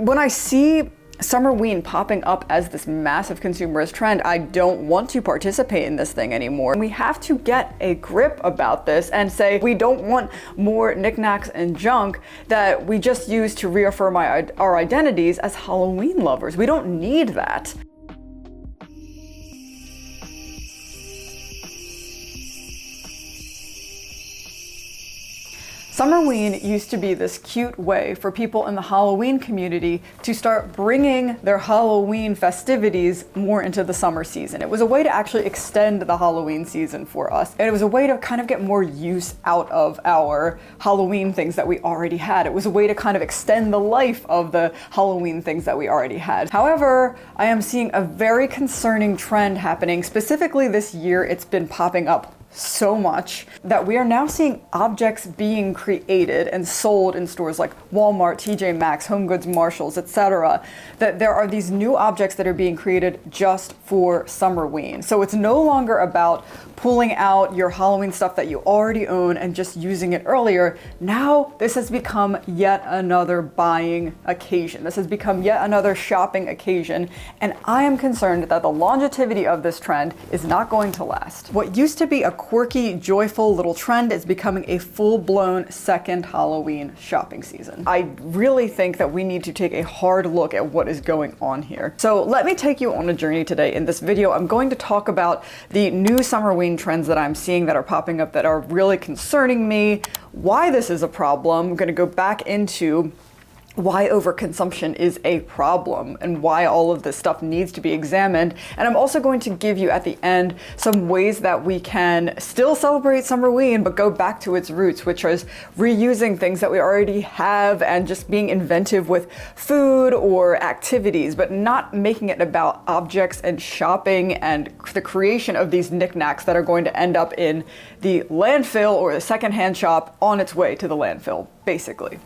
when I see Summerween popping up as this massive consumerist trend, I don't want to participate in this thing anymore. We have to get a grip about this and say we don't want more knickknacks and junk that we just use to reaffirm our identities as Halloween lovers. We don't need that. Summerween used to be this cute way for people in the Halloween community to start bringing their Halloween festivities more into the summer season. It was a way to actually extend the Halloween season for us. And it was a way to kind of get more use out of our Halloween things that we already had. It was a way to kind of extend the life of the Halloween things that we already had. However, I am seeing a very concerning trend happening. Specifically this year, it's been popping up so much that we are now seeing objects being created and sold in stores like Walmart, TJ Maxx, Home Goods, Marshalls, etc. That there are these new objects that are being created just for Summerween. So it's no longer about pulling out your Halloween stuff that you already own and just using it earlier. Now this has become yet another buying occasion. This has become yet another shopping occasion, and I am concerned that the longevity of this trend is not going to last. What used to be a quirky, joyful little trend is becoming a full-blown second Halloween shopping season. I really think that we need to take a hard look at what is going on here. So let me take you on a journey today. In this video, I'm going to talk about the new Summerween trends that I'm seeing that are popping up that are really concerning me, why this is a problem. I'm going to go back into why overconsumption is a problem and why all of this stuff needs to be examined. And I'm also going to give you at the end some ways that we can still celebrate Summerween but go back to its roots, which is reusing things that we already have and just being inventive with food or activities, but not making it about objects and shopping and the creation of these knickknacks that are going to end up in the landfill or the secondhand shop on its way to the landfill, basically.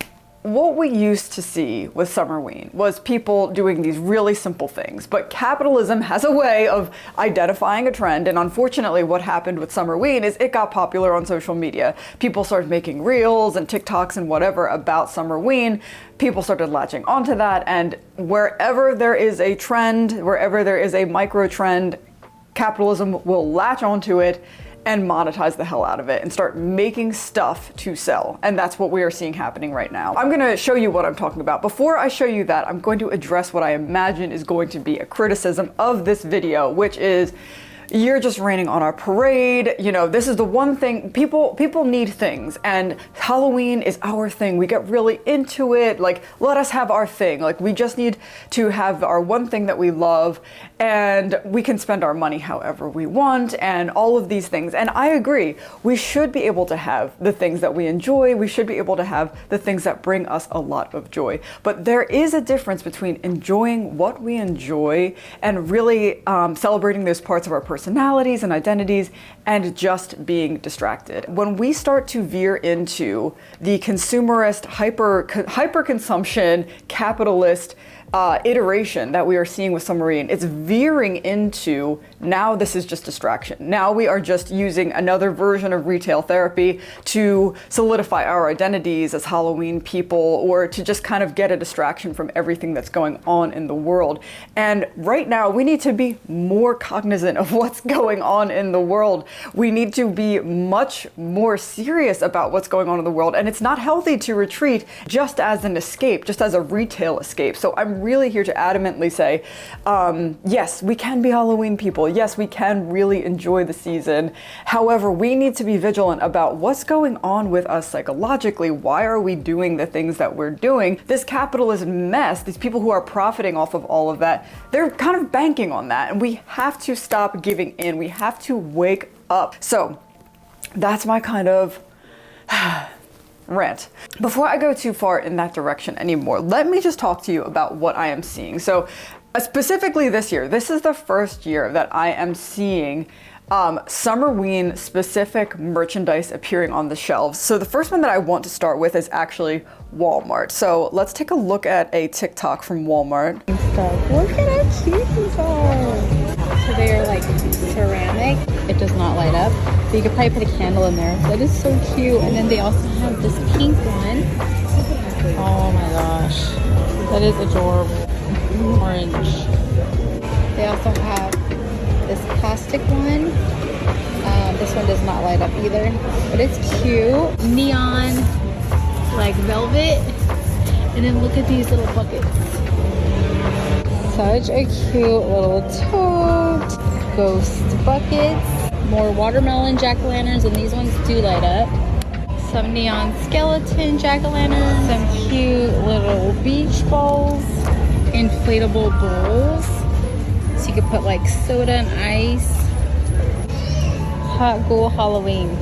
What we used to see with Summerween was people doing these really simple things, but capitalism has a way of identifying a trend, and unfortunately what happened with Summerween is it got popular on social media. People started making reels and TikToks and whatever about Summerween. People started latching onto that, and wherever there is a trend, wherever there is a micro trend, capitalism will latch onto it and monetize the hell out of it and start making stuff to sell. And that's what we are seeing happening right now. I'm gonna show you what I'm talking about. Before I show you that, I'm going to address what I imagine is going to be a criticism of this video, which is, you're just raining on our parade. You know, this is the one thing, people need things, and Halloween is our thing. We get really into it. Like, let us have our thing. Like, we just need to have our one thing that we love, and we can spend our money however we want, and all of these things. And I agree, we should be able to have the things that we enjoy. We should be able to have the things that bring us a lot of joy. But there is a difference between enjoying what we enjoy and really celebrating those parts of our personalities and identities and just being distracted. When we start to veer into the consumerist, hyper-consumption, capitalist iteration that we are seeing with Summerween, it's veering into, now this is just distraction. Now we are just using another version of retail therapy to solidify our identities as Halloween people, or to just kind of get a distraction from everything that's going on in the world. And right now we need to be more cognizant of what's going on in the world. We need to be much more serious about what's going on in the world, and it's not healthy to retreat just as an escape, just as a retail escape. So I'm really here to adamantly say, yes, we can be Halloween people. Yes, we can really enjoy the season. However, we need to be vigilant about what's going on with us psychologically. Why are we doing the things that we're doing? This capitalist mess, these people who are profiting off of all of that, they're kind of banking on that, and we have to stop giving in. We have to wake up. So that's my kind of rant. Before I go too far in that direction anymore, let me just talk to you about what I am seeing. So specifically this year, this is the first year that I am seeing Summerween specific merchandise appearing on the shelves. So the first one that I want to start with is actually Walmart. So let's take a look at a TikTok from Walmart. Look at how cute these are. So they are like ceramic. It does not light up. So you could probably put a candle in there. That is so cute. And then they also have this pink one. Oh my gosh. That is adorable. Orange. They also have this plastic one. This one does not light up either, but it's cute. Neon, like velvet. And then look at these little buckets. Such a cute little tote. Ghost buckets. More watermelon jack-o'-lanterns, and these ones do light up. Some neon skeleton jack-o'-lanterns. Some cute little beach balls. Inflatable bowls. So you could put like soda and ice. Hot Ghoul Halloween.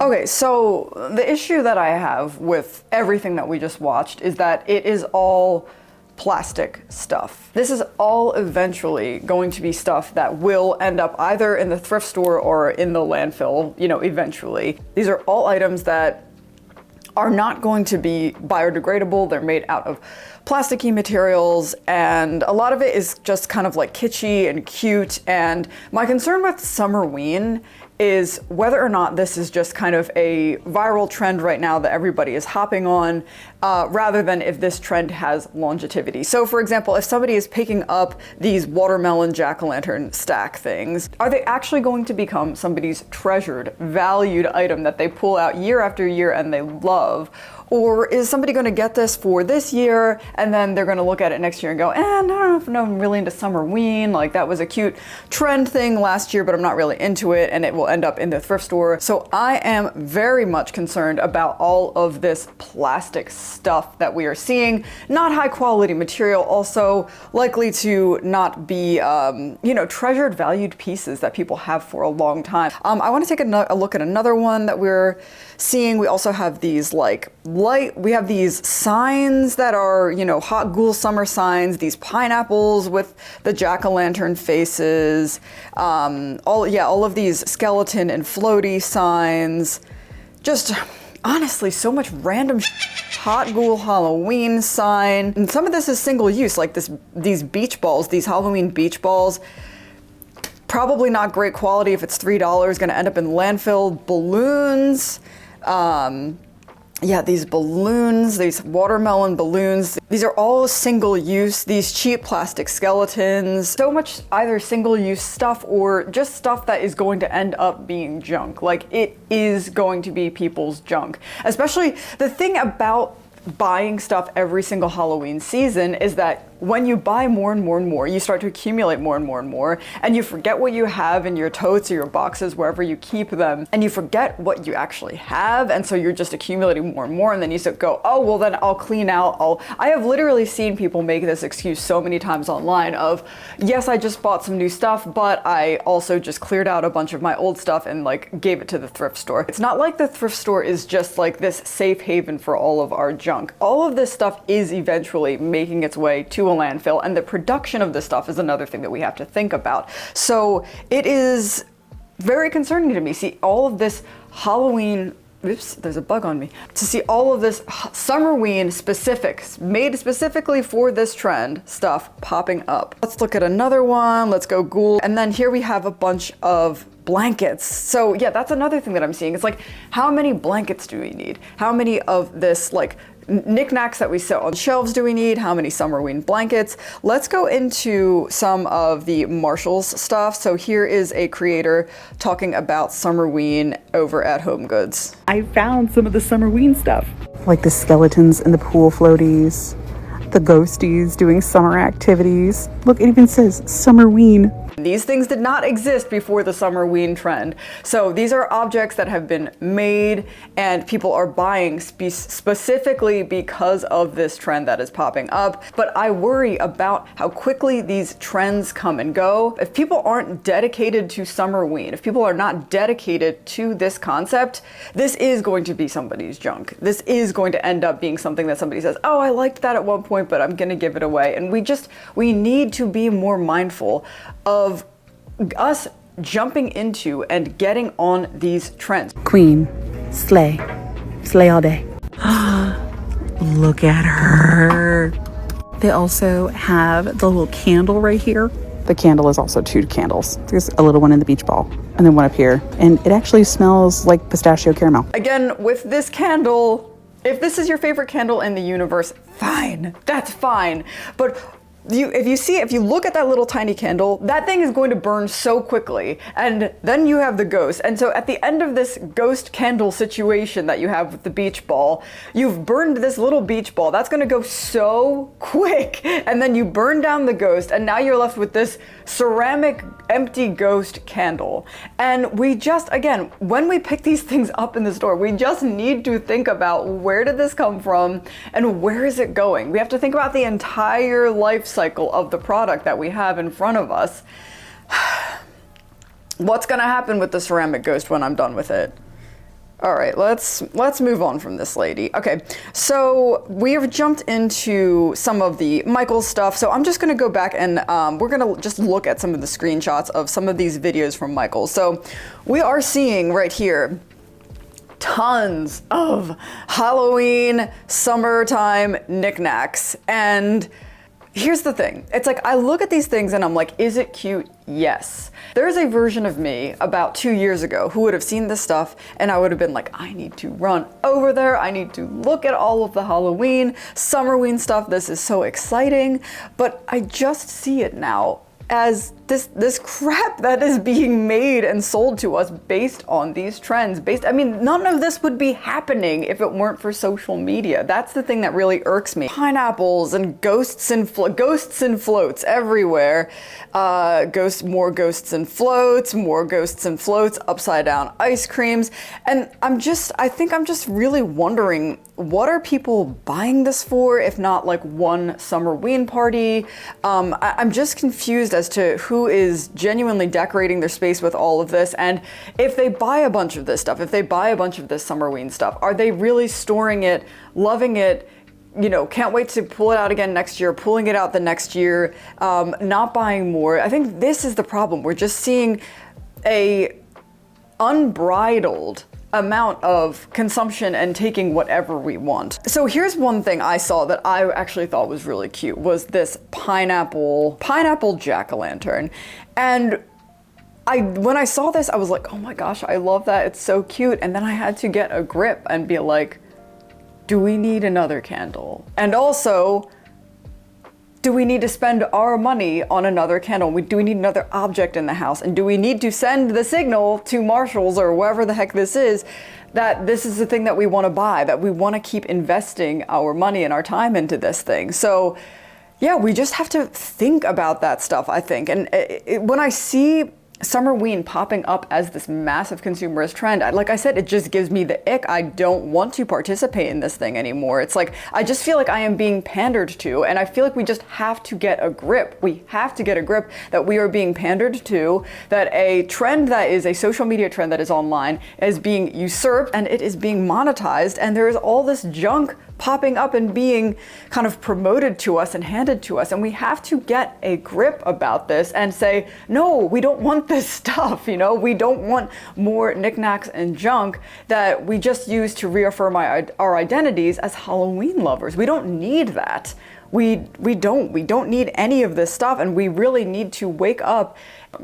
Okay, so the issue that I have with everything that we just watched is that it is all plastic stuff. This is all eventually going to be stuff that will end up either in the thrift store or in the landfill, you know, eventually. These are all items that are not going to be biodegradable. They're made out of plasticky materials, and a lot of it is just kind of like kitschy and cute. And my concern with Summerween is whether or not this is just kind of a viral trend right now that everybody is hopping on, rather than if this trend has longevity. So for example, if somebody is picking up these watermelon jack-o'-lantern stack things, are they actually going to become somebody's treasured, valued item that they pull out year after year and they love? Or is somebody going to get this for this year and then they're going to look at it next year and go, I don't know if I'm really into Summerween. Like, that was a cute trend thing last year, but I'm not really into it, and it will end up in the thrift store. So I am very much concerned about all of this plastic stuff that we are seeing. Not high quality material, also likely to not be, you know, treasured, valued pieces that people have for a long time. I want to take a look at another one that we're seeing. We also have these we have these signs that are, you know, hot ghoul summer signs, these pineapples with the jack-o'-lantern faces, all of these skeleton and floaty signs. Just honestly, so much random hot ghoul Halloween sign. And some of this is single use, like these beach balls, these Halloween beach balls. Probably not great quality if it's $3, gonna end up in landfill. Balloons. Yeah, these balloons, these watermelon balloons, these are all single use, these cheap plastic skeletons. So much either single use stuff or just stuff that is going to end up being junk. Like, it is going to be people's junk. Especially the thing about buying stuff every single Halloween season is that when you buy more and more and more, you start to accumulate more and more and more, and you forget what you have in your totes or your boxes, wherever you keep them, and you forget what you actually have, and so you're just accumulating more and more, and then you go, oh, well then I'll clean out. I have literally seen people make this excuse so many times online of, yes, I just bought some new stuff, but I also just cleared out a bunch of my old stuff and like gave it to the thrift store. It's not like the thrift store is just like this safe haven for all of our junk. All of this stuff is eventually making its way to a landfill, and the production of this stuff is another thing that we have to think about. So it is very concerning to me. See all of this Halloween, oops, there's a bug on me. To see all of this Summerween specifics, made specifically for this trend stuff popping up. Let's look at another one. Let's go ghoul. And then here we have a bunch of blankets. So yeah, that's another thing that I'm seeing. It's like, how many blankets do we need? How many of this like knickknacks that we set on shelves do we need? How many Summerween blankets? Let's go into some of the Marshalls stuff. So here is a creator talking about Summerween over at Home Goods. I found some of the Summerween stuff, like the skeletons and the pool floaties, the ghosties doing summer activities. Look, it even says Summerween. These things did not exist before the Summerween trend. So these are objects that have been made and people are buying specifically because of this trend that is popping up. But I worry about how quickly these trends come and go. If people aren't dedicated to Summerween, if people are not dedicated to this concept, this is going to be somebody's junk. This is going to end up being something that somebody says, oh, I liked that at one point, but I'm gonna give it away. And we need to be more mindful of us jumping into and getting on these trends. Queen, slay all day. Look at her. They also have the little candle right here. The candle is also 2 candles. There's a little one in the beach ball and then one up here. And it actually smells like pistachio caramel. Again, with this candle, If this is your favorite candle in the universe, fine, that's fine. But if you look at that little tiny candle, that thing is going to burn so quickly, and then you have the ghost. And so at the end of this ghost candle situation that you have with the beach ball, you've burned this little beach ball. That's going to go so quick, and then you burn down the ghost, and now you're left with this ceramic empty ghost candle. And we just, again, when we pick these things up in the store, we just need to think about, where did this come from and where is it going? We have to think about the entire life cycle of the product that we have in front of us. What's gonna happen with the ceramic ghost when I'm done with it? All right, let's move on from this lady. Okay, so we have jumped into some of the Michael's stuff. So I'm just gonna go back and we're gonna just look at some of the screenshots of some of these videos from Michael's. So we are seeing right here tons of Halloween, summertime knickknacks. And here's the thing. It's like, I look at these things and I'm like, is it cute? Yes. There's a version of me about 2 years ago who would have seen this stuff and I would have been like, I need to run over there. I need to look at all of the Halloween, Summerween stuff. This is so exciting. But I just see it now as this crap that is being made and sold to us based on these trends. I mean, none of this would be happening if it weren't for social media. That's the thing that really irks me. Pineapples and ghosts and floats everywhere. More ghosts and floats, upside down ice creams. And I think I'm just really wondering, what are people buying this for, if not like one Summerween party? I'm just confused as to who is genuinely decorating their space with all of this, and if they buy a bunch of this stuff, if they buy a bunch of this Summerween stuff, are they really storing it, loving it, you know, can't wait to pull it out again next year, pulling it out the next year, not buying more? I think this is the problem. We're just seeing a unbridled amount of consumption and taking whatever we want. So here's one thing I saw that I actually thought was really cute, was this pineapple jack-o'-lantern. And when I saw this, I was like, oh my gosh, I love that, it's so cute. And then I had to get a grip and be like, do we need another candle? And also, do we need to spend our money on another candle? Do we need another object in the house? And do we need to send the signal to Marshalls or wherever the heck this is, that this is the thing that we want to buy, that we want to keep investing our money and our time into this thing? So yeah, we just have to think about that stuff, I think. And when I see Summerween popping up as this massive consumerist trend, like I said, it just gives me the ick. I don't want to participate in this thing anymore. It's like, I just feel like I am being pandered to, and I feel like we just have to get a grip. We have to get a grip that we are being pandered to, that a trend that is a social media trend that is online is being usurped and it is being monetized, and there is all this junk popping up and being kind of promoted to us and handed to us. And we have to get a grip about this and say, no, we don't want this stuff, you know? We don't want more knickknacks and junk that we just use to reaffirm our identities as Halloween lovers. We don't need that. We don't need any of this stuff, and we really need to wake up.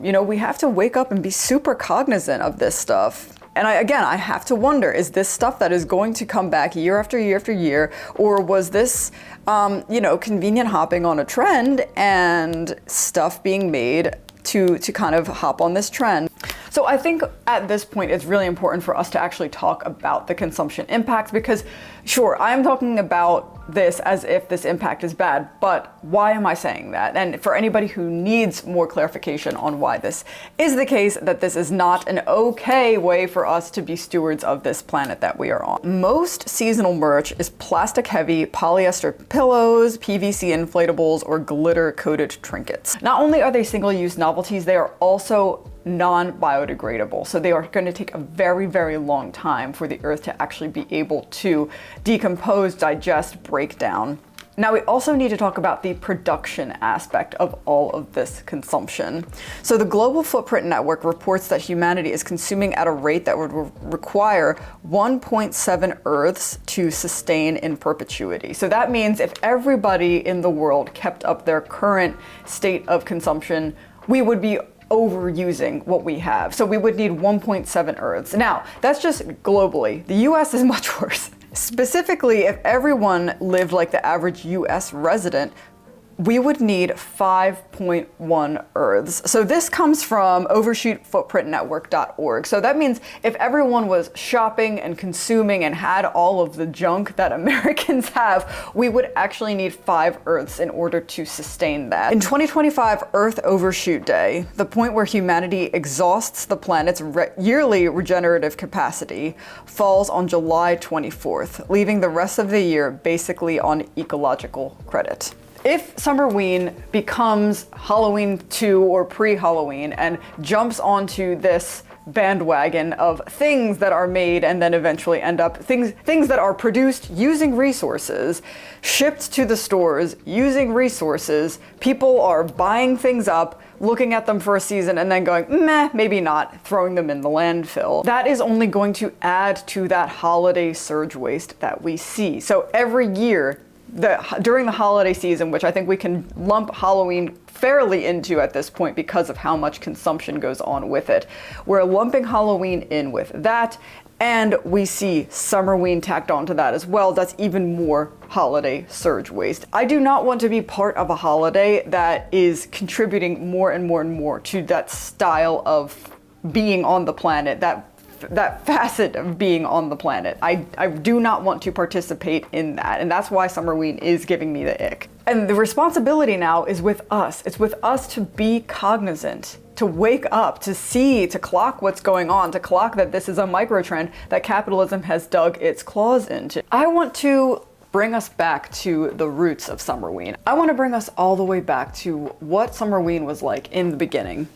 You know, we have to wake up and be super cognizant of this stuff. And I have to wonder, is this stuff that is going to come back year after year after year, or was this, convenient hopping on a trend and stuff being made to kind of hop on this trend? So I think at this point, it's really important for us to actually talk about the consumption impacts, because sure, I'm talking about this as if this impact is bad, but why am I saying that? And for anybody who needs more clarification on why this is the case, that this is not an okay way for us to be stewards of this planet that we are on. Most seasonal merch is plastic heavy polyester pillows, PVC inflatables, or glitter coated trinkets. Not only are they single-use novelties, they are also non-biodegradable. So they are going to take a very, very long time for the earth to actually be able to decompose, digest, break down. Now we also need to talk about the production aspect of all of this consumption. So the Global Footprint Network reports that humanity is consuming at a rate that would require 1.7 Earths to sustain in perpetuity. So that means if everybody in the world kept up their current state of consumption, we would be overusing what we have. So we would need 1.7 Earths. Now, that's just globally. The US is much worse. Specifically, if everyone lived like the average US resident, we would need 5.1 Earths. So this comes from overshootfootprintnetwork.org. So that means if everyone was shopping and consuming and had all of the junk that Americans have, we would actually need 5 Earths in order to sustain that. In 2025 Earth Overshoot Day, the point where humanity exhausts the planet's yearly regenerative capacity, falls on July 24th, leaving the rest of the year basically on ecological credit. If Summerween becomes Halloween 2 or pre-Halloween and jumps onto this bandwagon of things that are made and then eventually end up things that are produced using resources, shipped to the stores using resources, people are buying things up, looking at them for a season and then going, meh, maybe not, throwing them in the landfill. That is only going to add to that holiday surge waste that we see. So every year, during the holiday season, which I think we can lump Halloween fairly into at this point because of how much consumption goes on with it, we're lumping Halloween in with that, and we see Summerween tacked onto that as well. That's even more holiday surge waste. I do not want to be part of a holiday that is contributing more and more and more to that style of being on the planet, that facet of being on the planet. I do not want to participate in that, and that's why Summerween is giving me the ick. And the responsibility now is with us. It's with us to be cognizant, to wake up, to see, to clock what's going on, to clock that this is a microtrend that capitalism has dug its claws into. I want to bring us back to the roots of Summerween. I want to bring us all the way back to what Summerween was like in the beginning.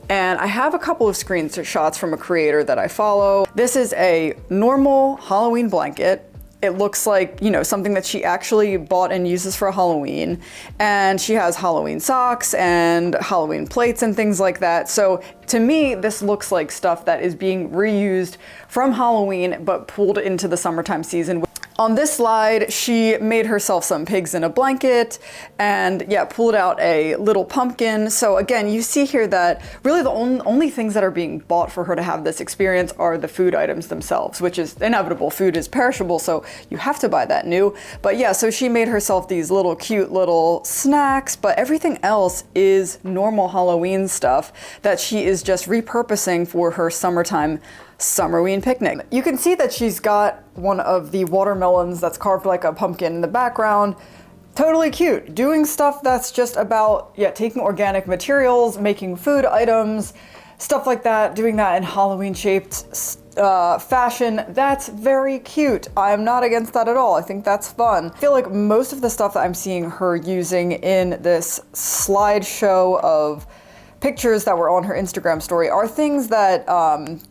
And I have a couple of screenshots from a creator that I follow. This is a normal Halloween blanket. It looks like, you know, something that she actually bought and uses for Halloween. And she has Halloween socks and Halloween plates and things like that. So to me, this looks like stuff that is being reused from Halloween, but pulled into the summertime season. On this slide, she made herself some pigs in a blanket and pulled out a little pumpkin. So again, you see here that really the only things that are being bought for her to have this experience are the food items themselves, which is inevitable. Food is perishable, so you have to buy that new. But yeah, so she made herself these little cute little snacks, but everything else is normal Halloween stuff that she is just repurposing for her summertime Summerween picnic. You can see that she's got one of the watermelons that's carved like a pumpkin in the background. Totally cute. Doing stuff that's just about, taking organic materials, making food items, stuff like that, doing that in Halloween shaped fashion. That's very cute. I'm not against that at all. I think that's fun. I feel like most of the stuff that I'm seeing her using in this slideshow of pictures that were on her Instagram story are things that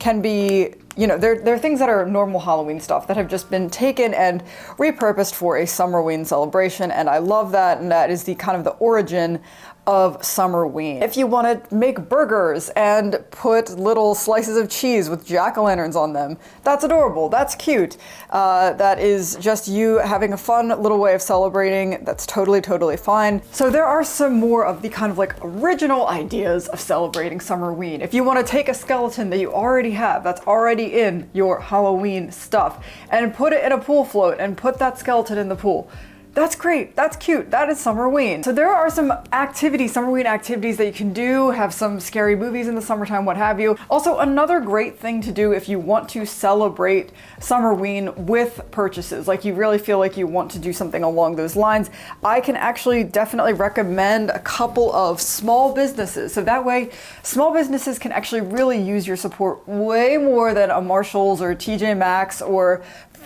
can be, they're things that are normal Halloween stuff that have just been taken and repurposed for a Summerween celebration, and I love that, and that is the kind of the origin of Summerween. If you want to make burgers and put little slices of cheese with jack-o'-lanterns on them, that's adorable, that's cute. That is just you having a fun little way of celebrating. That's totally, totally fine. So there are some more of the kind of like original ideas of celebrating Summerween. If you want to take a skeleton that you already have, that's already in your Halloween stuff, and put it in a pool float and put that skeleton in the pool, that's great, that's cute, that is Summerween. So there are some Summerween activities that you can do, have some scary movies in the summertime, what have you. Also, another great thing to do if you want to celebrate Summerween with purchases, like you really feel like you want to do something along those lines, I can actually definitely recommend a couple of small businesses. So that way, small businesses can actually really use your support way more than a Marshall's or TJ Maxx or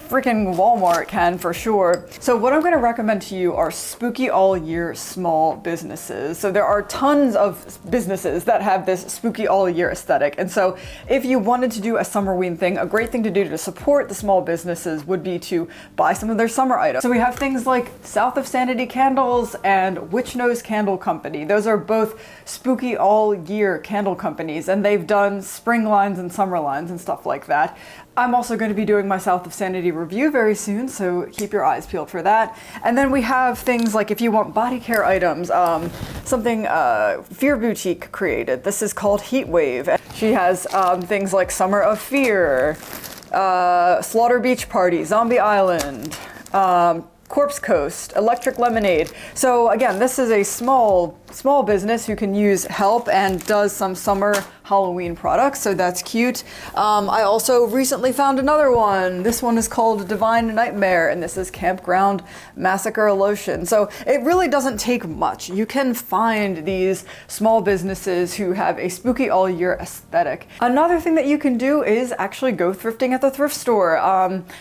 freaking Walmart can, for sure. So what I'm going to recommend to you are spooky all year small businesses. So there are tons of businesses that have this spooky all year aesthetic. And so if you wanted to do a Summerween thing, a great thing to do to support the small businesses would be to buy some of their summer items. So we have things like South of Sanity Candles and Witch Nose Candle Company. Those are both spooky all year candle companies, and they've done spring lines and summer lines and stuff like that. I'm also going to be doing my South of Sanity review very soon, so keep your eyes peeled for that. And then we have things like if you want body care items, something Fear Boutique created. This is called Heat Wave. She has things like Summer of Fear, Slaughter Beach Party, Zombie Island, Corpse Coast, Electric Lemonade. So again, this is a small business who can use help and does some summer Halloween products, so that's cute. I also recently found another one. This one is called Divine Nightmare, and this is Campground Massacre Lotion. So it really doesn't take much. You can find these small businesses who have a spooky all year aesthetic. Another thing that you can do is actually go thrifting at the thrift store.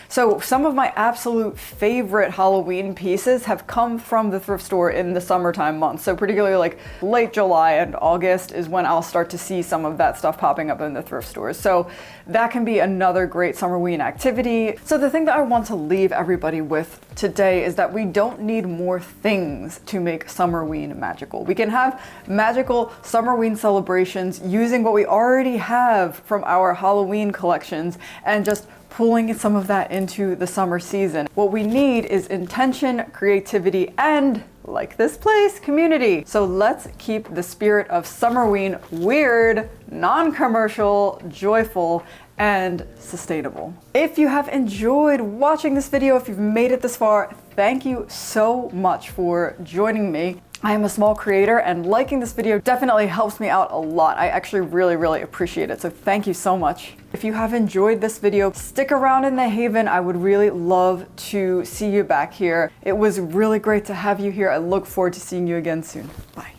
So some of my absolute favorite Halloween pieces have come from the thrift store in the summertime months. So particularly like late July and August is when I'll start to see some of that stuff popping up in the thrift stores. So that can be another great Summerween activity. So the thing that I want to leave everybody with today is that we don't need more things to make Summerween magical. We can have magical Summerween celebrations using what we already have from our Halloween collections and just pulling some of that into the summer season. What we need is intention, creativity, and, like this place, community. So let's keep the spirit of Summerween weird, non-commercial, joyful, and sustainable. If you have enjoyed watching this video, if you've made it this far, thank you so much for joining me. I am a small creator, and liking this video definitely helps me out a lot. I actually really appreciate it, so thank you so much. If you have enjoyed this video, stick around in the Haven. I would really love to see you back here. It was really great to have you here. I look forward to seeing you again soon. Bye.